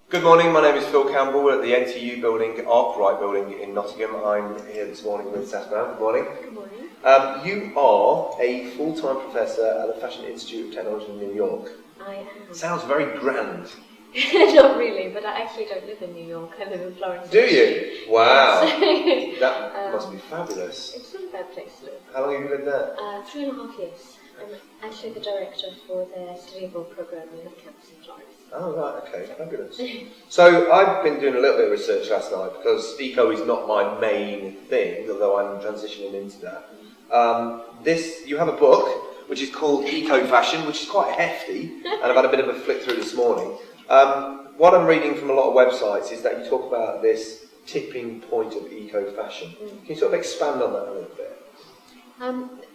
Good morning, my name is Phil Campbell. We're at the NTU building, Arkwright building in Nottingham. I'm here this morning with Sass. Good morning. Good morning. You are a full-time professor at the Fashion Institute of Technology in New York. I am. Sounds very grand. Not really, but I actually don't live in New York. I live in Florence. Do you? Wow. Yes. That must be fabulous. It's not a bad place to live. How long have you lived there? 3.5 years. I'm actually the director for their study abroad program in the campus in Florence. Oh, right, okay, fabulous. So I've been doing a little bit of research last night because eco is not my main thing, although I'm transitioning into that. You have a book which is called Eco Fashion, which is quite hefty, and I've had a bit of a flick through this morning. What I'm reading from a lot of websites is that you talk about this tipping point of eco fashion. Can you sort of expand on that a little bit?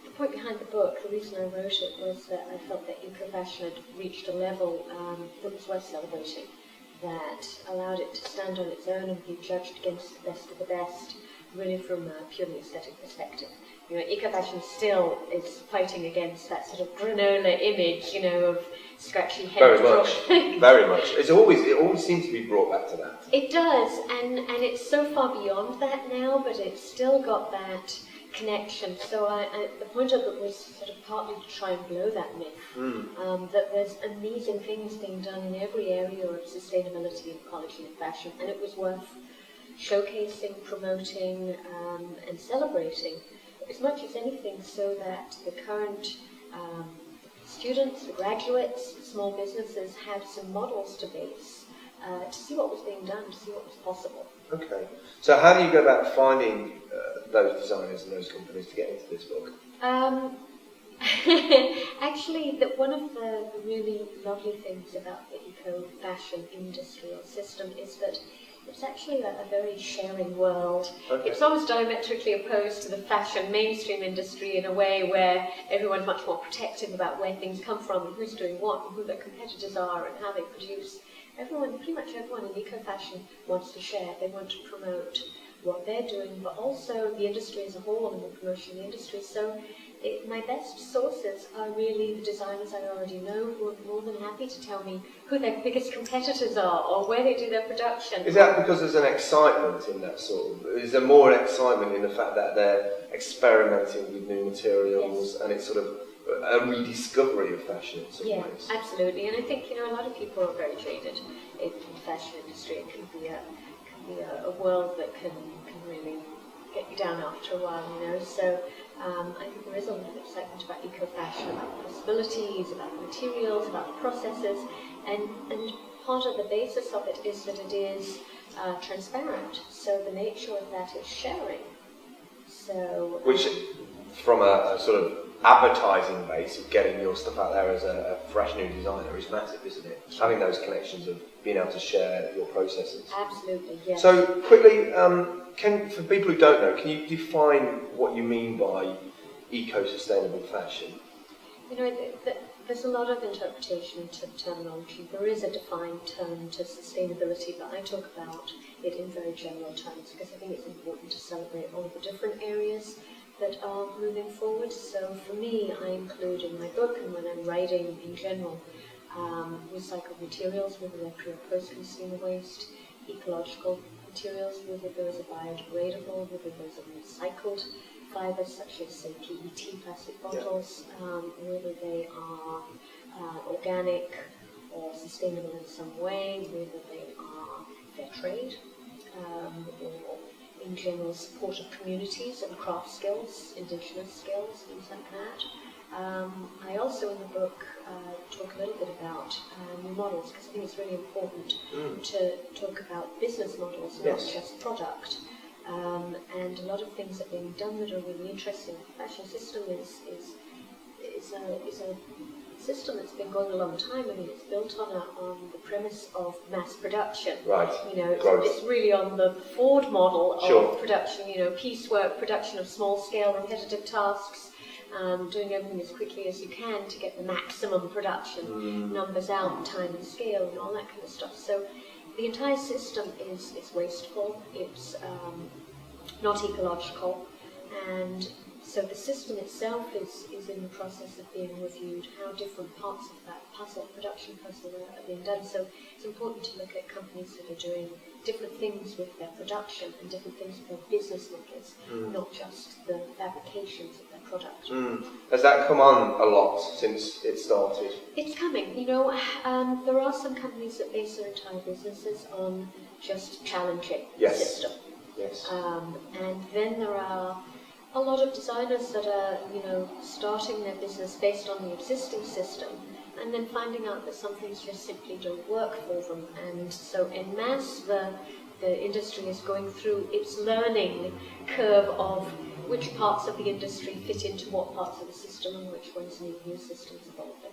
The point behind the book, the reason I wrote it, was that I felt that eco-fashion had reached a level that was worth celebrating, that allowed it to stand on its own and be judged against the best of the best, really from a purely aesthetic perspective. You know, eco-fashion still is fighting against that sort of granola image, of scratchy head. Very much, very much. It always seems to be brought back to that. It does, and it's so far beyond that now, but it's still got that connection. So the point of it was sort of partly to try and blow that myth, that there's amazing things being done in every area of sustainability, ecology and fashion, and it was worth showcasing, promoting and celebrating as much as anything, so that the current students, the graduates, the small businesses had some models to base to see what was being done, to see what was possible. Okay. So how do you go about finding those designers and those companies to get into this book? Actually, one of the really lovely things about the eco-fashion industry or system is that it's actually a very sharing world. Okay. It's almost diametrically opposed to the fashion mainstream industry in a way where everyone's much more protective about where things come from and who's doing what and who their competitors are and how they produce. Pretty much everyone in eco-fashion wants to share. They want to promote what they're doing, but also the industry as a whole and the promotion of the industry. So my best sources are really the designers I already know, who are more than happy to tell me who their biggest competitors are or where they do their production. Is that because there's an excitement in that sort of... Is there more excitement in the fact that they're experimenting with new materials? Yes. And it's sort of a rediscovery of fashion in some ways? Yeah, absolutely. And I think, a lot of people are very jaded in the fashion industry. It can be a world that can really get you down after a while, So I think there is a lot of excitement about eco-fashion, about possibilities, about materials, about processes, and part of the basis of it is that it is transparent. So the nature of that is sharing. So which, from a sort of advertising base of getting your stuff out there as a fresh new designer is massive, isn't it? Having those connections of being able to share your processes. Absolutely, yes. So quickly, for people who don't know, can you define what you mean by eco-sustainable fashion? There's a lot of interpretation into terminology. There is a defined term to sustainability, but I talk about it in very general terms because I think it's important to celebrate all of the different areas that are moving forward. So for me, I include in my book and when I'm writing in general, recycled materials, whether they're pre or post-consumer waste, ecological materials, whether those are biodegradable, whether those are recycled fibers such as, say, PET plastic bottles, whether they are organic or sustainable in some way, whether they are fair trade, or in general support of communities and craft skills, indigenous skills, things like that. I also in the book talk a little bit about new models because I think it's really important to talk about business models, not just product. And a lot of things that are being done that are really interesting. The fashion system is a system that's been going a long time. I mean, it's built on the premise of mass production. Right. It's really on the Ford model of production. Piecework, production of small-scale, repetitive tasks. Doing everything as quickly as you can to get the maximum production numbers out, time and scale, and all that kind of stuff. So the entire system is wasteful. It's not ecological, and So the system itself is in the process of being reviewed, how different parts of that production puzzle are being done. So it's important to look at companies that are doing different things with their production and different things with their business models, not just the fabrications of their product. Has that come on a lot since it started? It's coming. You know, there are some companies that base their entire businesses on just challenging the system. Yes. And then there are a lot of designers that are, you know, starting their business based on the existing system and then finding out that some things just simply don't work for them. And so en masse, the industry is going through its learning curve of which parts of the industry fit into what parts of the system and which ones need new systems evolving.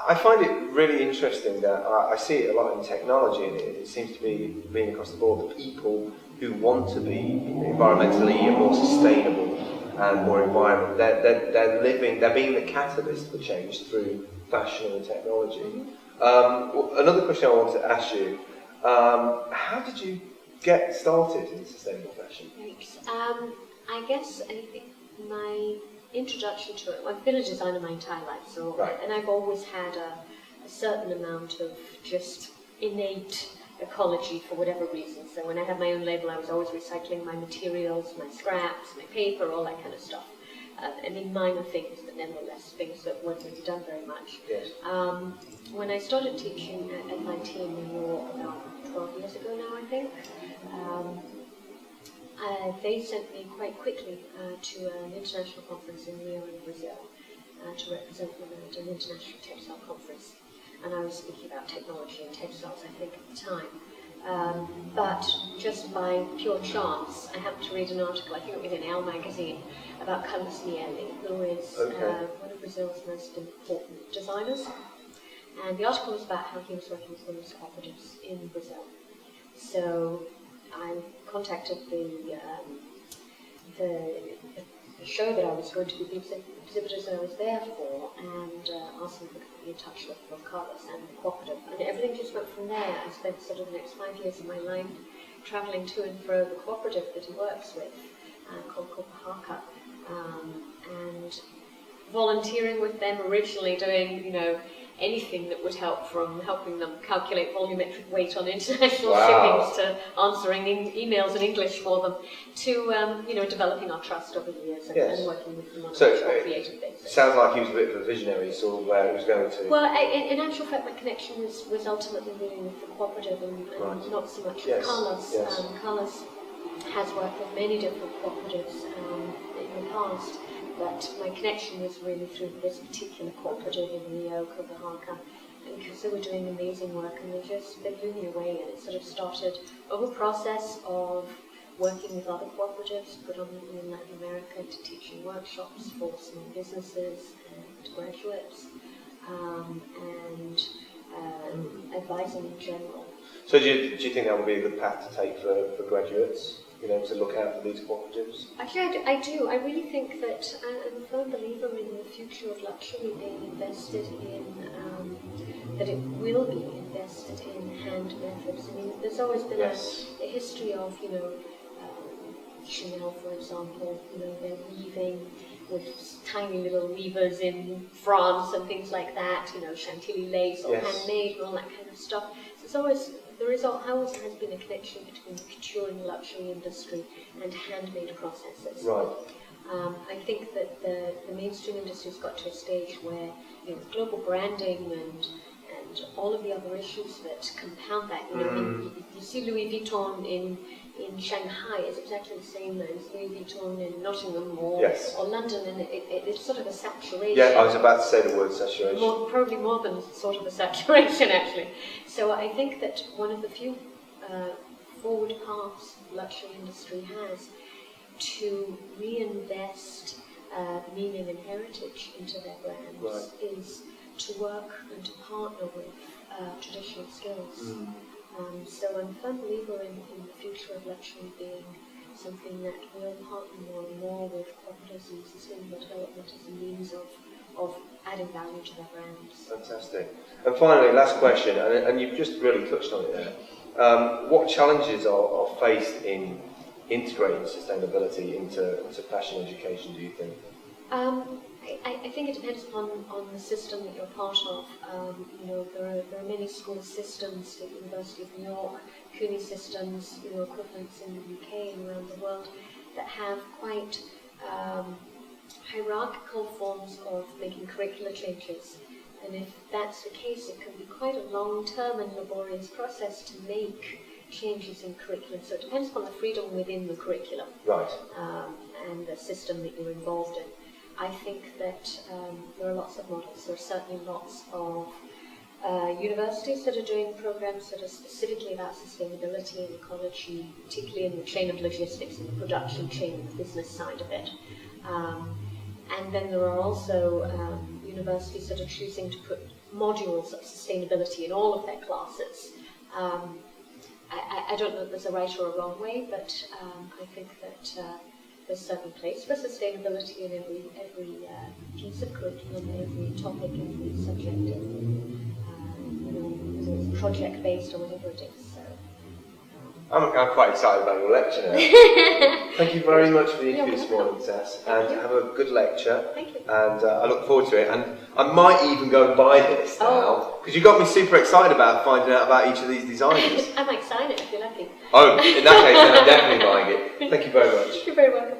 I find it really interesting that I see it a lot in technology, and it seems to be being across the board, the people who want to be environmentally more sustainable and more environment, they're being the catalyst for change through fashion and technology. Another question I wanted to ask you, how did you get started in sustainable fashion? Thanks. I guess I think my introduction to it, I've been a designer my entire life, so and I've always had a certain amount of just innate ecology for whatever reason. So when I had my own label, I was always recycling my materials, my scraps, my paper, all that kind of stuff. I mean, minor things, but nevertheless things that weren't really done very much. Yes. When I started teaching at 19, about 12 years ago now, I think, they sent me quite quickly to an international conference in Rio in Brazil to represent them at an international textile conference. And I was speaking about technology and textiles, I think, at the time. But just by pure chance, I happened to read an article, I think it was in Elle magazine, about Carlos Miele, who is one of Brazil's most important designers. And the article was about how he was working with women's cooperatives in Brazil. So I contacted the show that I was going to be, the exhibitors that I was there for, and asked them if they could put me in touch with Carlos and the cooperative. And everything just went from there. I spent sort of the next 5 years of my life travelling to and fro the cooperative that he works with, called Copahaka, and volunteering with them, originally doing, you know, anything that would help, from helping them calculate volumetric weight on international shippings to answering emails in English for them, to you know, developing our trust over the years and working with them on a creative basis. Sounds like he was a bit of a visionary, sort of where he was going to. Well, in actual fact, my connection was ultimately really with the cooperative and not so much with Carlos. Carlos has worked with many different cooperatives in the past. But my connection was really through this particular cooperative in Rio, Copahaka, because they were doing amazing work and they blew me away, and it sort of started a whole process of working with other cooperatives, predominantly in Latin America, to teaching workshops for small businesses and graduates, and advising in general. So do you think that would be a good path to take for graduates? You know, to look out for these cooperatives? Actually, I do. I really think that I'm a firm believer in the future of luxury being invested in, that it will be invested in hand methods. I mean, there's always been a history of, you know, Chanel, for example, you know, they're weaving with tiny little weavers in France and things like that, you know, Chantilly lace, all handmade and all that kind of stuff. So it's always, always has been a connection between the couture and the luxury industry and handmade processes. Right. I think that the mainstream industry's got to a stage where, you know, global branding and all of the other issues that compound that. You know, I mean, you see Louis Vuitton in Shanghai is exactly the same as Louis Vuitton in Nottingham or London, and it's sort of a saturation. Yeah, I was about to say the word saturation. Probably more than sort of a saturation, actually. So I think that one of the few forward paths the luxury industry has to reinvest meaning and heritage into their brands is to work and to partner with traditional skills. So I'm a firm believer in the future of luxury being something that will partner more and more with cooperatives and sustainable development as a means of adding value to their brands. Fantastic. And finally, last question, and you've just really touched on it there. What challenges are faced in integrating sustainability into fashion education, do you think? I think it depends on the system that you're part of. There are many school systems at University of New York, CUNY systems, equivalents in the UK and around the world that have quite hierarchical forms of making curricular changes. And if that's the case, it can be quite a long-term and laborious process to make changes in curriculum. So it depends upon the freedom within the curriculum, right, and the system that you're involved in. I think that there are lots of models. There are certainly lots of universities that are doing programs that are specifically about sustainability and ecology, particularly in the chain of logistics and the production chain, the business side of it. And then there are also universities that are choosing to put modules of sustainability in all of their classes. I don't know if there's a right or a wrong way, but I think that there's certainly a place for sustainability in every piece of curriculum, every topic, every subject, whether it's project-based or whatever it is. So, I'm quite excited about your lecture now. Thank you very much for the interview this morning, Sass, and have a good lecture. Thank you. And I look forward to it. And I might even go and buy this now, because you got me super excited about finding out about each of these designers. I might sign it if you're lucky. Oh, in that case, then I'm definitely buying it. Thank you very much. You're very welcome.